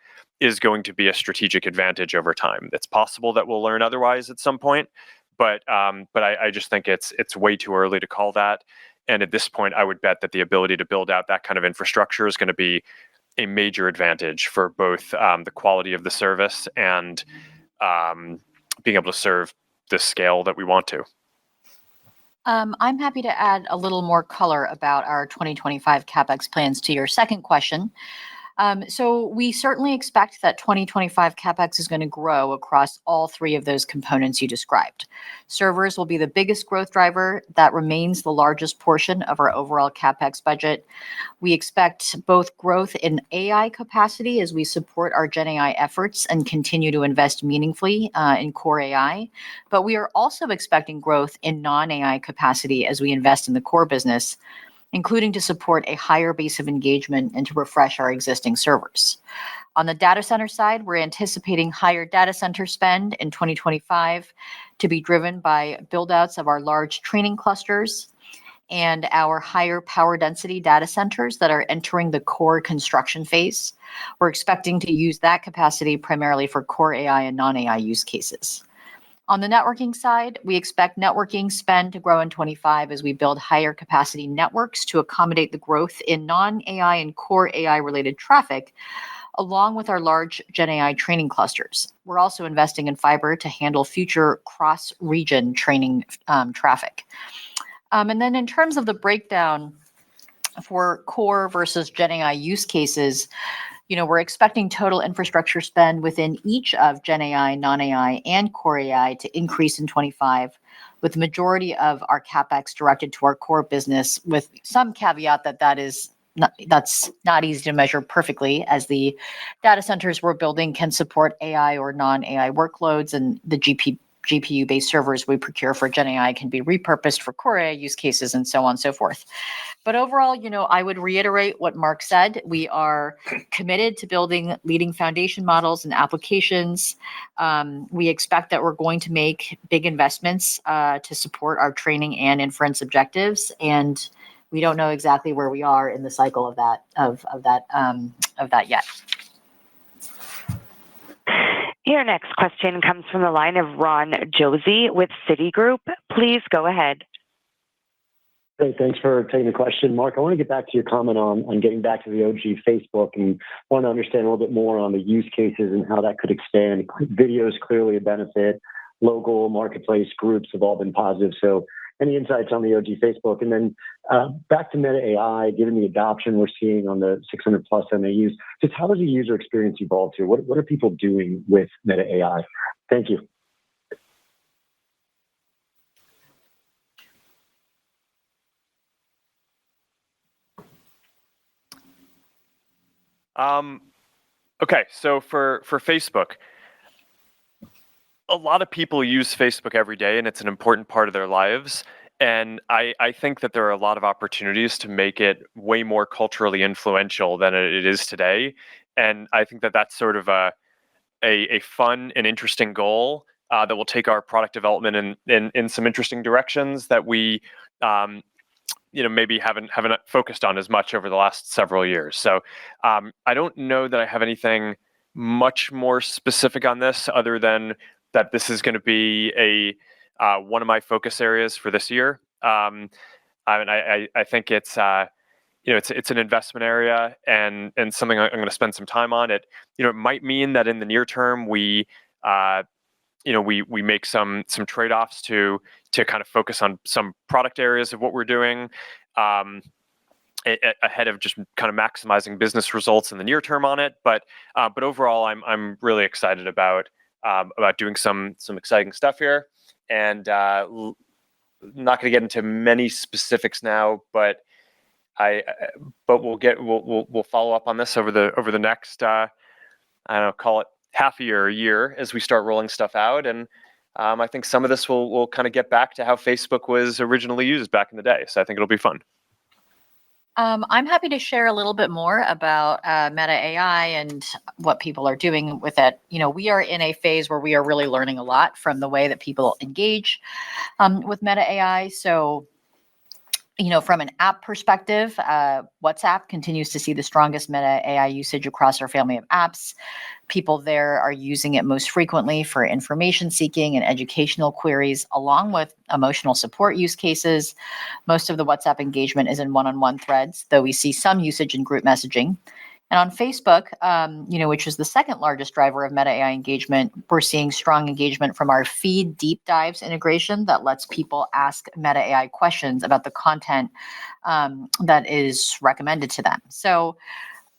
is going to be a strategic advantage over time. It's possible that we'll learn otherwise at some point, but I just think it's way too early to call that. And at this point, I would bet that the ability to build out that kind of infrastructure is going to be a major advantage for both the quality of the service and being able to serve the scale that we want to. I'm happy to add a little more color about our 2025 CapEx plans to your second question. So we certainly expect that 2025 CapEx is going to grow across all three of those components you described. Servers will be the biggest growth driver. That remains the largest portion of our overall CapEx budget. We expect both growth in AI capacity as we support our Gen AI efforts and continue to invest meaningfully in core AI. But we are also expecting growth in non-AI capacity as we invest in the core business, including to support a higher base of engagement and to refresh our existing servers. On the data center side, we're anticipating higher data center spend in 2025 to be driven by buildouts of our large training clusters and our higher power density data centers that are entering the core construction phase. We're expecting to use that capacity primarily for core AI and non-AI use cases. On the networking side, we expect networking spend to grow in 25 as we build higher capacity networks to accommodate the growth in non-AI and core AI related traffic, along with our large Gen AI training clusters. We're also investing in fiber to handle future cross-region training traffic. And then in terms of the breakdown for core versus Gen AI use cases, we're expecting total infrastructure spend within each of Gen AI, non-AI, and core AI to increase in 25, with the majority of our CapEx directed to our core business, with some caveat that's not easy to measure perfectly, as the data centers we're building can support AI or non-AI workloads, and the GPU-based servers we procure for Gen AI can be repurposed for core AI use cases, and so on and so forth. But overall, I would reiterate what Mark said. We are committed to building leading foundation models and applications. We expect that we're going to make big investments to support our training and inference objectives, and we don't know exactly where we are in the cycle of that yet. Your next question comes from the line of Ron Josey with Citigroup. Please go ahead. Great, thanks for taking the question. Mark, I want to get back to your comment on getting back to the OG Facebook, and want to understand a little bit more on the use cases and how that could expand. Video is clearly a benefit. Local marketplace groups have all been positive. So any insights on the OG Facebook? And then back to Meta AI, given the adoption we're seeing on the 600 plus MAUs, just how has the user experience evolved here? What are people doing with Meta AI? Thank you. Okay, so for Facebook, a lot of people use Facebook every day, and it's an important part of their lives. And I think that there are a lot of opportunities to make it way more culturally influential than it is today. And I think that that's sort of a fun and interesting goal that will take our product development in some interesting directions that we maybe haven't focused on as much over the last several years. So I don't know that I have anything much more specific on this, other than that this is going to be one of my focus areas for this year. I think it's it's an investment area and something I'm going to spend some time on. It might mean that in the near term we make some trade-offs to kind of focus on some product areas of what we're doing, ahead of just kind of maximizing business results in the near term on it. But overall, I'm really excited about doing some exciting stuff here, and not going to get into many specifics now, but we'll follow up on this over the next I don't know, call it half a year as we start rolling stuff out. And I think some of this will kind of get back to how Facebook was originally used back in the day. So I think it'll be fun. I'm happy to share a little bit more about Meta AI and what people are doing with it. We are in a phase where we are really learning a lot from the way that people engage with Meta AI. So, from an app perspective, WhatsApp continues to see the strongest Meta AI usage across our family of apps. People there are using it most frequently for information seeking and educational queries, along with emotional support use cases. Most of the WhatsApp engagement is in one-on-one threads, though we see some usage in group messaging. And on Facebook, which is the second largest driver of Meta AI engagement, we're seeing strong engagement from our feed deep dives integration that lets people ask Meta AI questions about the content that is recommended to them. So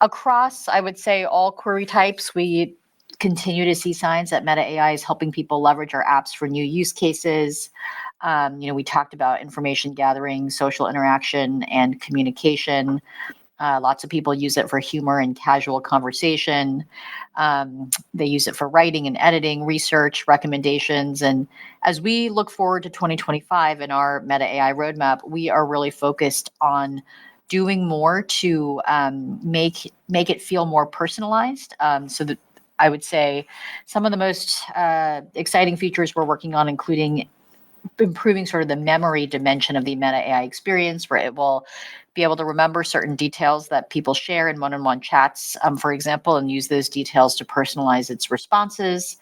across, I would say, all query types, we continue to see signs that Meta AI is helping people leverage our apps for new use cases. We talked about information gathering, social interaction, and communication. Lots of people use it for humor and casual conversation. They use it for writing and editing, research, recommendations. And as we look forward to 2025 in our Meta AI roadmap, we are really focused on doing more to make it feel more personalized. So that I would say some of the most exciting features we're working on, including improving sort of the memory dimension of the Meta AI experience, where it will be able to remember certain details that people share in one-on-one chats, for example, and use those details to personalize its responses.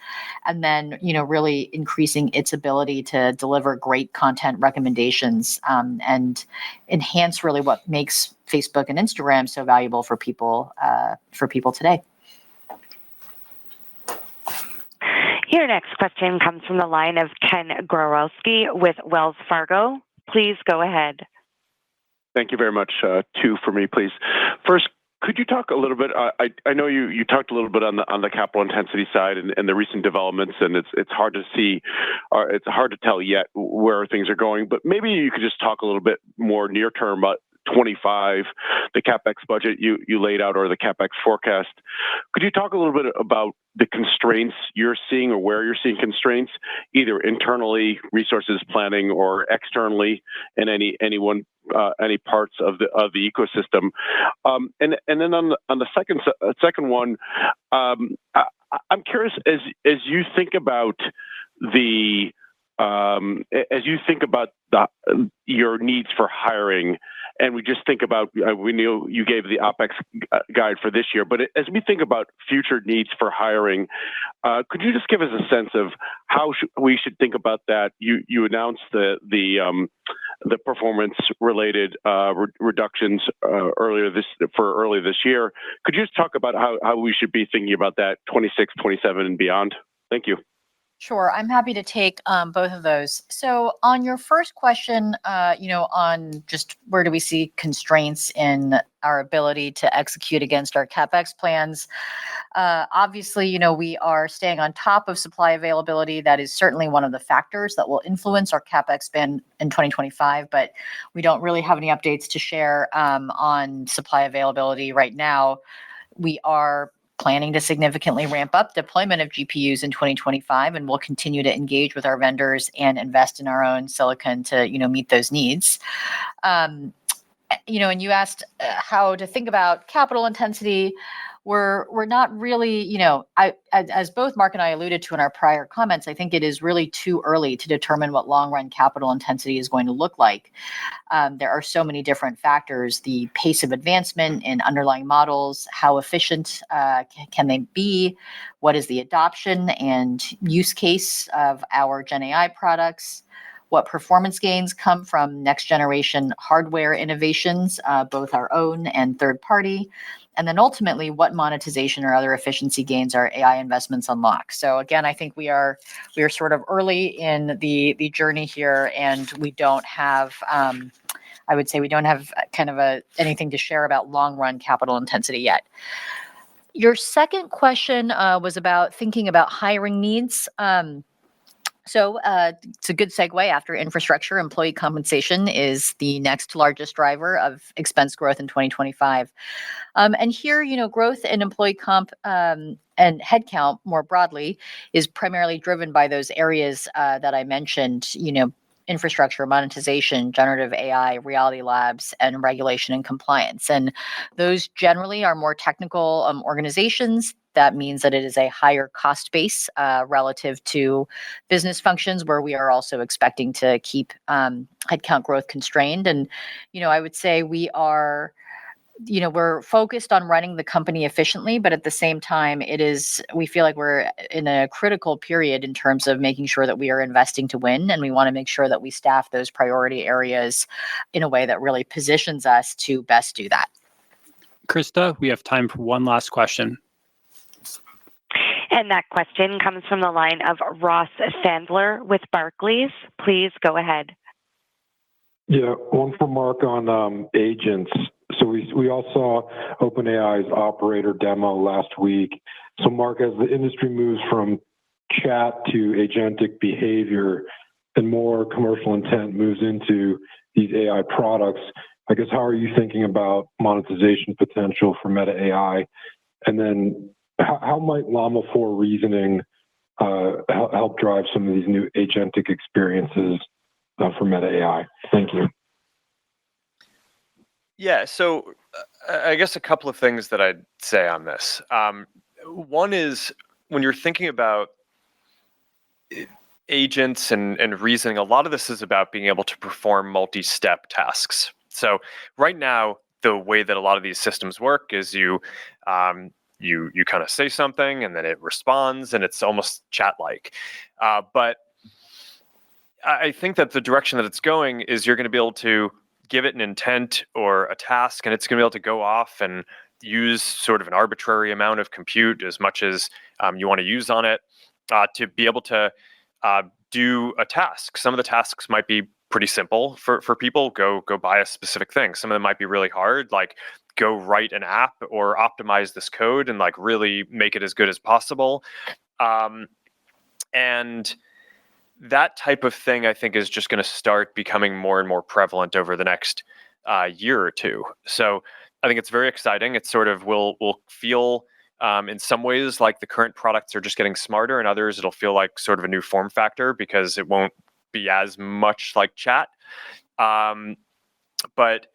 And then, really increasing its ability to deliver great content recommendations and enhance really what makes Facebook and Instagram so valuable for people today. Your next question comes from the line of Ken Gawrelski with Wells Fargo. Please go ahead. Thank you very much. Two for me, please. First, could you talk a little bit? I know you talked a little bit on the capital intensity side and the recent developments, and it's hard to see, or it's hard to tell yet where things are going. But maybe you could just talk a little bit more near term about 25, the CapEx budget you laid out, or the CapEx forecast. Could you talk a little bit about the constraints you're seeing, or where you're seeing constraints, either internally, resources planning, or externally, in any parts of the ecosystem? And then on the second one, I'm curious, as you think about your needs for hiring, and we just think about, we know you gave the OpEx guide for this year, but as we think about future needs for hiring, could you just give us a sense of how we should think about that? You announced the performance-related reductions earlier this year. Could you just talk about how we should be thinking about that 26, 27, and beyond? Thank you. Sure. I'm happy to take both of those. So on your first question, on just where do we see constraints in our ability to execute against our CapEx plans, obviously, we are staying on top of supply availability. That is certainly one of the factors that will influence our CapEx spend in 2025, but we don't really have any updates to share on supply availability right now. We are planning to significantly ramp up deployment of GPUs in 2025, and we'll continue to engage with our vendors and invest in our own silicon to, meet those needs. And you asked how to think about capital intensity. we're not really, as both Mark and I alluded to in our prior comments, I think it is really too early to determine what long run capital intensity is going to look like. There are so many different factors: the pace of advancement in underlying models, how efficient can they be, what is the adoption and use case of our Gen AI products, what performance gains come from next generation hardware innovations, both our own and third party. And then ultimately, what monetization or other efficiency gains our AI investments unlock. So again, I think we are sort of early in the journey here, and we don't have, I would say, we don't have kind of anything to share about long run capital intensity yet. Your second question was about thinking about hiring needs. So it's a good segue. After infrastructure, employee compensation is the next largest driver of expense growth in 2025. And here, growth in employee comp and headcount more broadly is primarily driven by those areas that I mentioned, infrastructure, monetization, generative AI, reality labs, and regulation and compliance. And those generally are more technical organizations. That means that it is a higher cost base relative to business functions, where we are also expecting to keep headcount growth constrained. And, I would say we are, we're focused on running the company efficiently, but at the same time, we feel like we're in a critical period in terms of making sure that we are investing to win. And we want to make sure that we staff those priority areas in a way that really positions us to best do that. Krista, we have time for one last question. And that question comes from the line of Ross Sandler with Barclays. Please go ahead. Yeah, one for Mark on agents. So we all saw OpenAI's operator demo last week. So Mark, as the industry moves from chat to agentic behavior and more commercial intent moves into these AI products, I guess how are you thinking about monetization potential for Meta AI? And then how might Llama 4 reasoning help drive some of these new agentic experiences for Meta AI? Thank you. Yeah, so I guess a couple of things that I'd say on this. One is when you're thinking about agents and reasoning, a lot of this is about being able to perform multi-step tasks. So right now, the way that a lot of these systems work is you kind of say something and then it responds and it's almost chat-like. But I think that the direction that it's going is you're going to be able to give it an intent or a task, and it's going to be able to go off and use sort of an arbitrary amount of compute, as much as you want to use on it, to be able to do a task. Some of the tasks might be pretty simple for people. Go buy a specific thing. Some of them might be really hard, like go write an app or optimize this code and like really make it as good as possible. And that type of thing, I think, is just going to start becoming more and more prevalent over the next year or two. So I think it's very exciting. It sort of will feel in some ways like the current products are just getting smarter, and others it'll feel like sort of a new form factor because it won't be as much like chat. But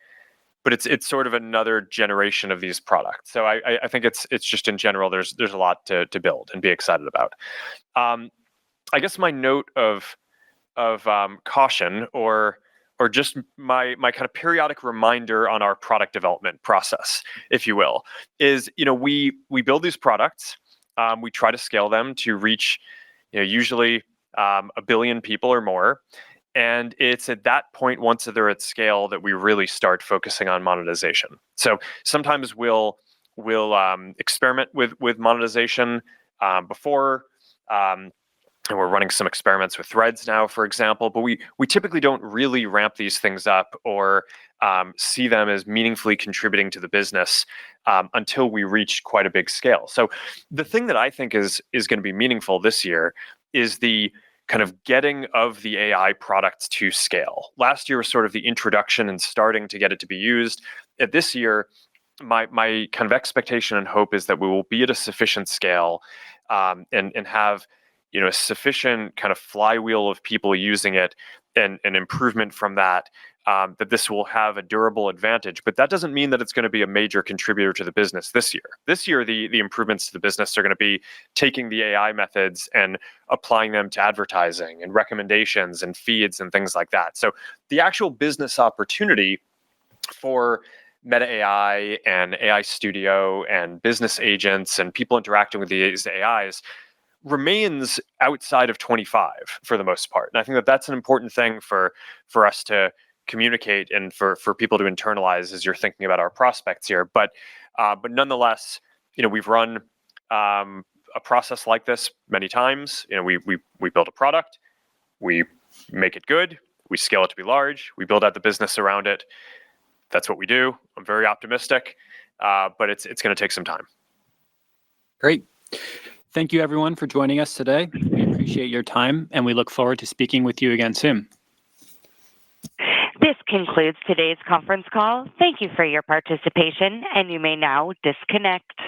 it's sort of another generation of these products. So I think it's just in general there's a lot to build and be excited about. I guess my note of caution or just my kind of periodic reminder on our product development process, if you will, is we build these products, we try to scale them to reach usually 1 billion people or more, and it's at that point, once they're at scale, that we really start focusing on monetization. So sometimes we'll experiment with monetization before. And we're running some experiments with threads now, for example, but we typically don't really ramp these things up or see them as meaningfully contributing to the business until we reach quite a big scale. So the thing that I think is going to be meaningful this year is the kind of getting of the AI products to scale. Last year was sort of the introduction and starting to get it to be used. This year, my kind of expectation and hope is that we will be at a sufficient scale and have a sufficient kind of flywheel of people using it an improvement from that, that this will have a durable advantage. But that doesn't mean that it's going to be a major contributor to the business this year. This year, the improvements to the business are going to be taking the AI methods and applying them to advertising and recommendations and feeds and things like that. So the actual business opportunity for Meta AI and AI Studio and business agents and people interacting with these AIs remains outside of 25 for the most part. And I think that that's an important thing for us to communicate and for people to internalize as you're thinking about our prospects here. But nonetheless, we've run a process like this many times. We build a product, we make it good, we scale it to be large, we build out the business around it. That's what we do. I'm very optimistic, but it's going to take some time. Great. Thank you, everyone, for joining us today. We appreciate your time, and we look forward to speaking with you again soon. This concludes today's conference call. Thank you for your participation, and you may now disconnect.